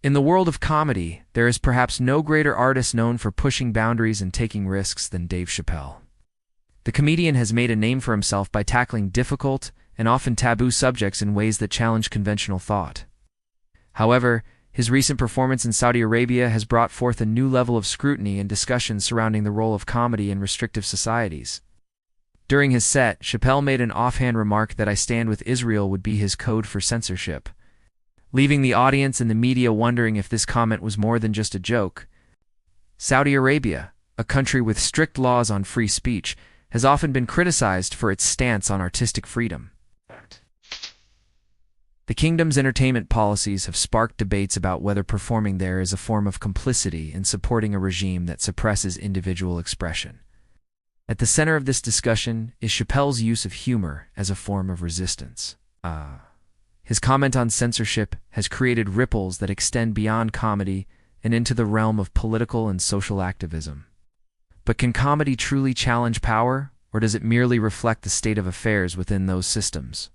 In the world of comedy, there is perhaps no greater artist known for pushing boundaries and taking risks than Dave Chappelle. The comedian has made a name for himself by tackling difficult and often taboo subjects in ways that challenge conventional thought. However, his recent performance in Saudi Arabia has brought forth a new level of scrutiny and discussion surrounding the role of comedy in restrictive societies. During his set, Chappelle made an offhand remark that "I stand with Israel" would be his code for censorship, leaving the audience and the media wondering if this comment was more than just a joke. Saudi Arabia, a country with strict laws on free speech, has often been criticized for its stance on artistic freedom. The kingdom's entertainment policies have sparked debates about whether performing there is a form of complicity in supporting a regime that suppresses individual expression. At the center of this discussion is Chappelle's use of humor as a form of resistance. His comment on censorship has created ripples that extend beyond comedy and into the realm of political and social activism. But can comedy truly challenge power, or does it merely reflect the state of affairs within those systems?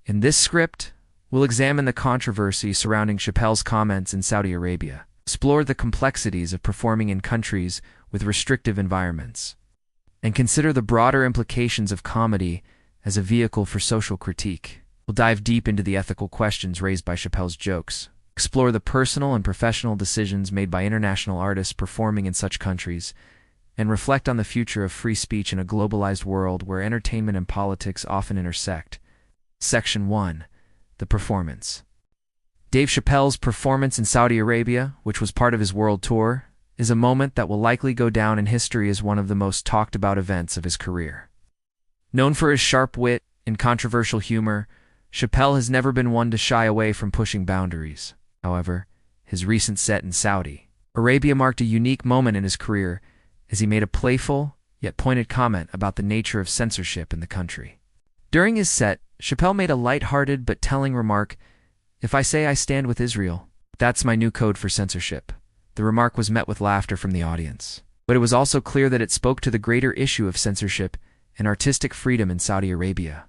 In this script, we'll examine the controversy surrounding Chappelle's comments in Saudi Arabia, explore the complexities of performing in countries with restrictive environments, and consider the broader implications of comedy as a vehicle for social critique. We'll dive deep into the ethical questions raised by Chappelle's jokes, explore the personal and professional decisions made by international artists performing in such countries, and reflect on the future of free speech in a globalized world where entertainment and politics often intersect. Section 1. The performance. Dave Chappelle's performance in Saudi Arabia, which was part of his world tour, is a moment that will likely go down in history as one of the most talked about events of his career. Known for his sharp wit and controversial humor, Chappelle has never been one to shy away from pushing boundaries. However, his recent set in Saudi Arabia marked a unique moment in his career as he made a playful yet pointed comment about the nature of censorship in the country. During his set, Chappelle made a light-hearted but telling remark, "If I say I stand with Israel, that's my new code for censorship." The remark was met with laughter from the audience, but it was also clear that it spoke to the greater issue of censorship and artistic freedom in Saudi Arabia.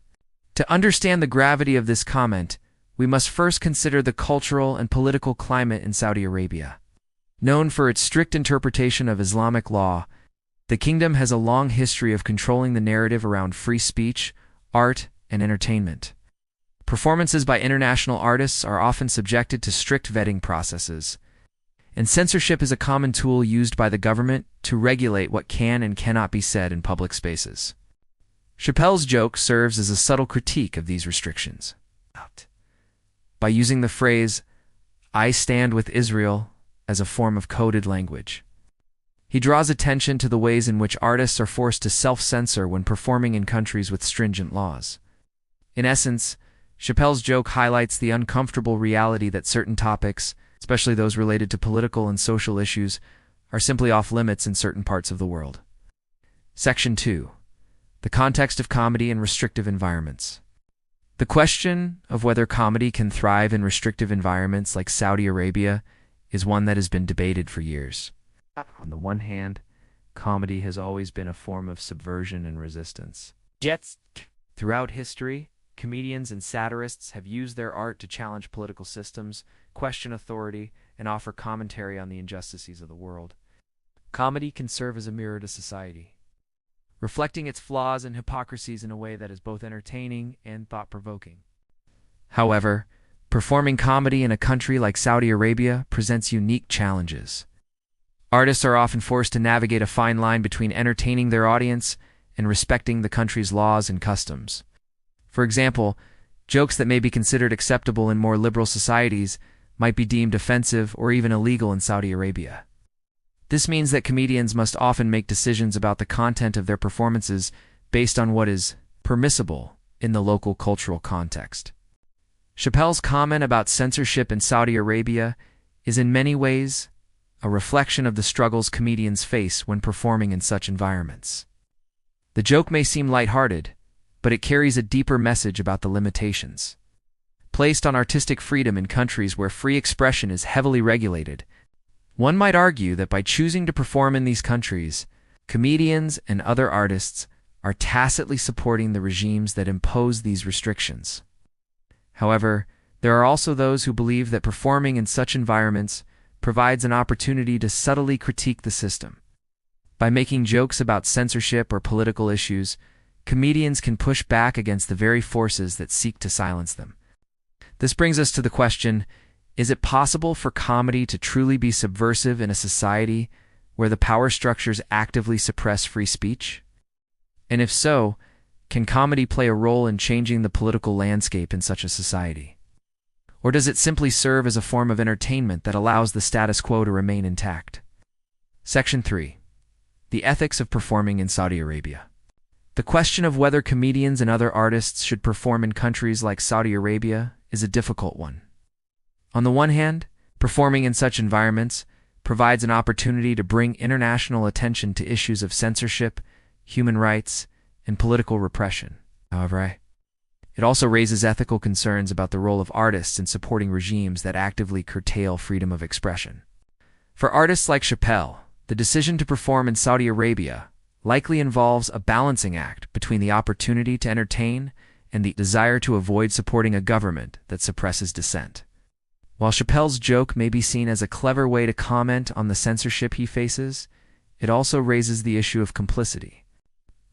To understand the gravity of this comment, we must first consider the cultural and political climate in Saudi Arabia. Known for its strict interpretation of Islamic law, the kingdom has a long history of controlling the narrative around free speech, art, and entertainment. Performances by international artists are often subjected to strict vetting processes, and censorship is a common tool used by the government to regulate what can and cannot be said in public spaces. Chappelle's joke serves as a subtle critique of these restrictions. By using the phrase, "I stand with Israel," as a form of coded language, he draws attention to the ways in which artists are forced to self-censor when performing in countries with stringent laws. In essence, Chappelle's joke highlights the uncomfortable reality that certain topics, especially those related to political and social issues, are simply off-limits in certain parts of the world. Section 2. The context of comedy in restrictive environments. The question of whether comedy can thrive in restrictive environments like Saudi Arabia is one that has been debated for years. On the one hand, comedy has always been a form of subversion and resistance. Throughout history, comedians and satirists have used their art to challenge political systems, question authority, and offer commentary on the injustices of the world. Comedy can serve as a mirror to society, reflecting its flaws and hypocrisies in a way that is both entertaining and thought-provoking. However, performing comedy in a country like Saudi Arabia presents unique challenges. Artists are often forced to navigate a fine line between entertaining their audience and respecting the country's laws and customs. For example, jokes that may be considered acceptable in more liberal societies might be deemed offensive or even illegal in Saudi Arabia. This means that comedians must often make decisions about the content of their performances based on what is permissible in the local cultural context. Chappelle's comment about censorship in Saudi Arabia is in many ways a reflection of the struggles comedians face when performing in such environments. The joke may seem lighthearted, but it carries a deeper message about the limitations placed on artistic freedom in countries where free expression is heavily regulated. One might argue that by choosing to perform in these countries, comedians and other artists are tacitly supporting the regimes that impose these restrictions. However, There are also those who believe that performing in such environments provides an opportunity to subtly critique the system. By making jokes about censorship or political issues, comedians can push back against the very forces that seek to silence them. This brings us to the question, is it possible for comedy to truly be subversive in a society where the power structures actively suppress free speech? And if so, can comedy play a role in changing the political landscape in such a society? Or does it simply serve as a form of entertainment that allows the status quo to remain intact? Section 3. The ethics of performing in Saudi Arabia. The question of whether comedians and other artists should perform in countries like Saudi Arabia is a difficult one. On the one hand, performing in such environments provides an opportunity to bring international attention to issues of censorship, human rights, and political repression. However, it also raises ethical concerns about the role of artists in supporting regimes that actively curtail freedom of expression. For artists like Chappelle, the decision to perform in Saudi Arabia likely involves a balancing act between the opportunity to entertain and the desire to avoid supporting a government that suppresses dissent. While Chappelle's joke may be seen as a clever way to comment on the censorship he faces, it also raises the issue of complicity.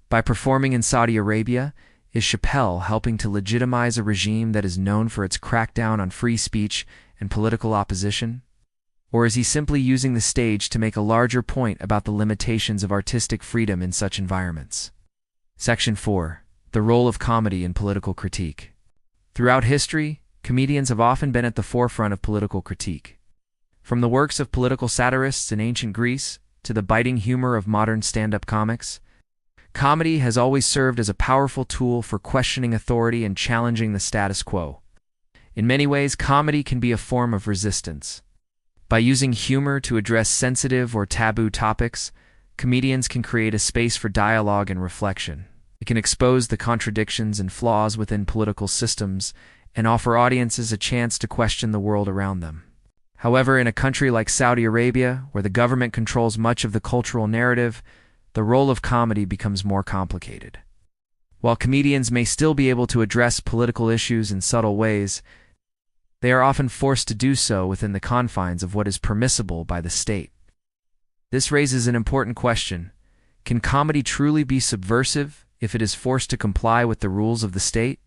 By performing in Saudi Arabia, is Chappelle helping to legitimize a regime that is known for its crackdown on free speech and political opposition? Or is he simply using the stage to make a larger point about the limitations of artistic freedom in such environments? Section 4. The role of comedy in political critique. Throughout history, comedians have often been at the forefront of political critique. From the works of political satirists in ancient Greece to the biting humor of modern stand-up comics, comedy has always served as a powerful tool for questioning authority and challenging the status quo. In many ways, comedy can be a form of resistance. By using humor to address sensitive or taboo topics, comedians can create a space for dialogue and reflection. It can expose the contradictions and flaws within political systems and offer audiences a chance to question the world around them. However, in a country like Saudi Arabia, where the government controls much of the cultural narrative, the role of comedy becomes more complicated. While comedians may still be able to address political issues in subtle ways, they are often forced to do so within the confines of what is permissible by the state. This raises an important question. Can comedy truly be subversive if it is forced to comply with the rules of the state?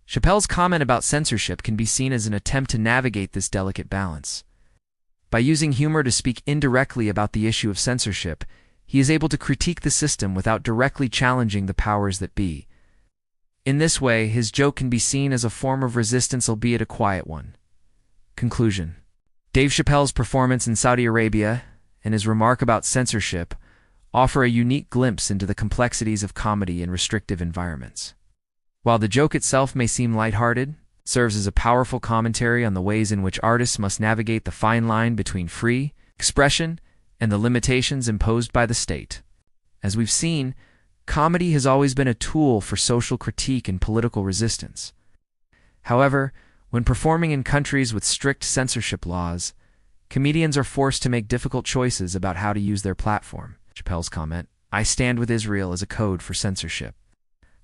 Chappelle's comment about censorship can be seen as an attempt to navigate this delicate balance. By using humor to speak indirectly about the issue of censorship, he is able to critique the system without directly challenging the powers that be. In this way, his joke can be seen as a form of resistance, albeit a quiet one. Conclusion. Dave Chappelle's performance in Saudi Arabia and his remark about censorship offer a unique glimpse into the complexities of comedy in restrictive environments. While the joke itself may seem lighthearted, it serves as a powerful commentary on the ways in which artists must navigate the fine line between free expression and the limitations imposed by the state. As we've seen, comedy has always been a tool for social critique and political resistance. However, when performing in countries with strict censorship laws, comedians are forced to make difficult choices about how to use their platform. Chappelle's comment, "I stand with Israel" as a code for censorship,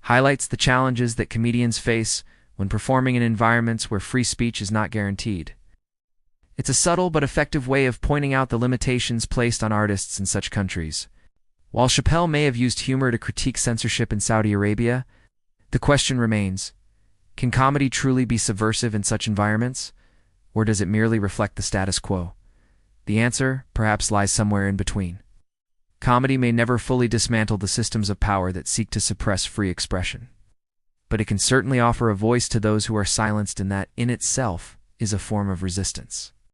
highlights the challenges that comedians face when performing in environments where free speech is not guaranteed. It's a subtle but effective way of pointing out the limitations placed on artists in such countries. While Chappelle may have used humor to critique censorship in Saudi Arabia, the question remains, can comedy truly be subversive in such environments, or does it merely reflect the status quo? The answer, perhaps, lies somewhere in between. Comedy may never fully dismantle the systems of power that seek to suppress free expression, but it can certainly offer a voice to those who are silenced, and that, in itself, is a form of resistance.